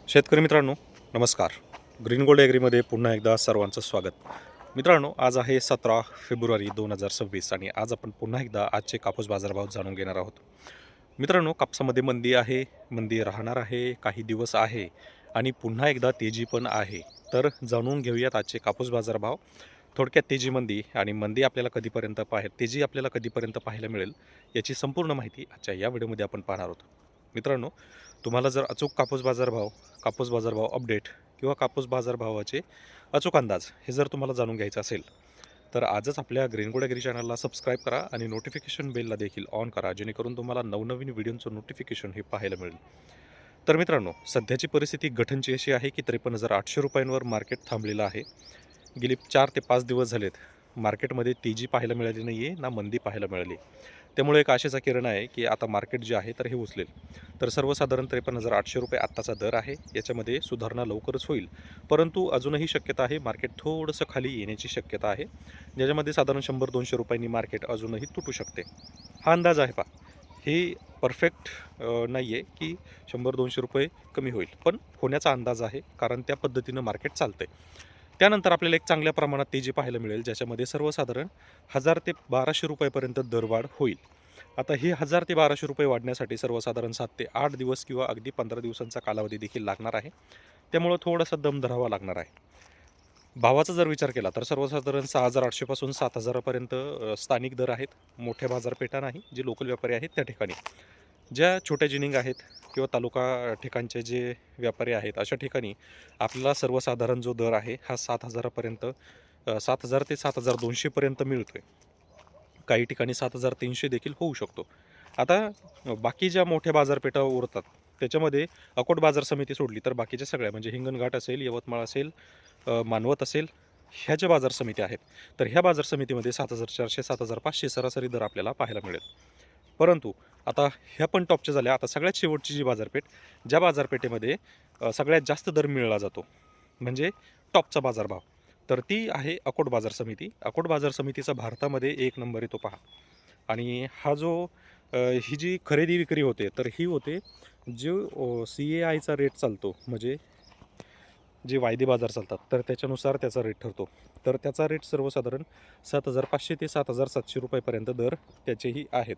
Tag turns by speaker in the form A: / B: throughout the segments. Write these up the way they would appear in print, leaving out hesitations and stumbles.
A: शेतकरी मित्रांनो, नमस्कार. ग्रीन गोल्ड ॲग्रीमध्ये पुन्हा एकदा सर्वांचं स्वागत. मित्रांनो, आज आहे 17 फेब्रुवारी 2026 आणि आज आपण पुन्हा एकदा आजचे कापूस बाजारभाव जाणून घेणार आहोत. मित्रांनो, कापसामध्ये मंदी आहे, मंदी राहणार आहे, काही दिवस आहे आणि पुन्हा एकदा तेजी पण आहे. तर जाणून घेऊयात आजचे कापूस बाजारभाव. थोडक्यात तेजी मंदी आणि मंदी आपल्याला कधीपर्यंत तेजी आपल्याला कधीपर्यंत पाहायला मिळेल याची संपूर्ण माहिती आजच्या या व्हिडिओमध्ये आपण पाहणार आहोत. मित्रांनो, तुम्हाला जर अचूक कापूस बाजारभाव अपडेट किंवा कापूस बाजारभावाचे अचूक अंदाज हे जर तुम्हाला जाणून घ्यायचं असेल तर आजच आपल्या ग्रीन गोल्ड ॲग्री चॅनलला सबस्क्राईब करा आणि नोटिफिकेशन बेलला देखील ऑन करा, जेणेकरून तुम्हाला नवनवीन व्हिडिओचं नोटिफिकेशन हे पाहायला मिळेल. तर मित्रांनो, सध्याची परिस्थिती गठणची अशी आहे की 53,800 रुपयांवर मार्केट थांबलेलं आहे. गेली 4 ते 5 दिवस झालेत मार्केटमध्ये तेजी पाहायला मिळाली नाही आहे, ना मंदी पाहायला मिळाली. त्यामुळे एक आशेचा किरण आहे की आता मार्केट जे आहे तर हे उचलेल. तर सर्वसाधारण 53,800 रुपये आत्ताचा दर आहे. याच्यामध्ये सुधारणा लवकरच होईल, परंतु अजूनही शक्यता आहे मार्केट थोडंसं खाली येण्याची शक्यता आहे, ज्याच्यामध्ये साधारण 100-200 रुपयांनी मार्केट अजूनही तुटू शकते. हा अंदाज आहे पहा. हे परफेक्ट नाही आहे की 100-200 रुपये कमी होईल, पण होण्याचा अंदाज आहे, कारण त्या पद्धतीनं मार्केट चालतं आहे. त्यानंतर आपल्याला एक चांगल्या प्रमाणात तेजी पाहायला मिळेल, ज्याच्यामध्ये सर्वसाधारण 1,000 ते 1,200 रुपयेपर्यंत दरवाढ होईल. आता ही 1,000 ते 1,200 रुपये वाढण्यासाठी सर्वसाधारण 7 ते 8 दिवस किंवा अगदी 15 दिवसांचा कालावधी देखील लागणार आहे. त्यामुळं थोडासा दम धरावा लागणार आहे. भावाचा जर विचार केला तर सर्वसाधारण 6,800 पासून 7,000 पर्यंत स्थानिक दर आहेत. मोठ्या बाजारपेठा नाही, जे लोकल व्यापारी आहेत त्या ठिकाणी. ज्या छोट्या जिनिंग आहेत किंवा तालुका ठिकाणचे जे व्यापारी आहेत, अशा ठिकाणी आपल्याला सर्वसाधारण जो दर आहे हा 7,000 पर्यंत 7,000 ते 7,200 पर्यंत मिळतोय. काही ठिकाणी 7,300 देखील होऊ शकतो. आता बाकी ज्या मोठ्या बाजारपेठा उरतात त्याच्यामध्ये अकोट बाजार समिती सोडली तर बाकीच्या सगळ्या म्हणजे हिंगणघाट असेल, यवतमाळ असेल, मानवत असेल, ह्या ज्या बाजार समिती आहेत तर ह्या बाजार समितीमध्ये 7,400 7,500 सरासरी दर आपल्याला पाहायला मिळेल. परंतु आता ह्या पण टॉपच्या झाल्या. आता सगळ्यात शेवटची जी बाजारपेठ, ज्या बाजारपेठेमध्ये सगळ्यात जास्त दर मिळला जातो म्हणजे टॉपचा बाजारभाव, तर ती आहे अकोट बाजार समिती. अकोट बाजार समितीचा भारतामध्ये 1 नंबर येतो पहा. आणि हा जो ही जी खरेदी विक्री होते तर ही होते जो CAIचा रेट चालतो, म्हणजे जे वायदे बाजार चालतात तर त्याच्यानुसार त्याचा रेट ठरतो. तर त्याचा रेट सर्वसाधारण 7,500 ते 7,700 रुपयेपर्यंत दर त्याचेही आहेत.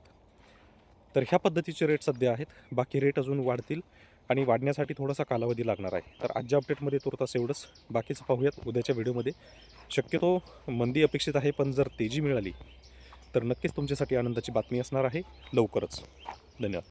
A: तर ह्या पद्धतीचे रेट सध्या आहेत. बाकी रेट अजून वाढतील आणि वाढण्यासाठी थोडासा कालावधी लागणार आहे. तर आजच्या अपडेटमध्ये तुर्तास एवढंच. बाकीचं पाहूयात उद्याच्या व्हिडिओमध्ये. शक्यतो मंदी अपेक्षित आहे, पण जर तेजी मिळाली तर नक्कीच तुमच्यासाठी आनंदाची बातमी असणार आहे लवकरच. धन्यवाद.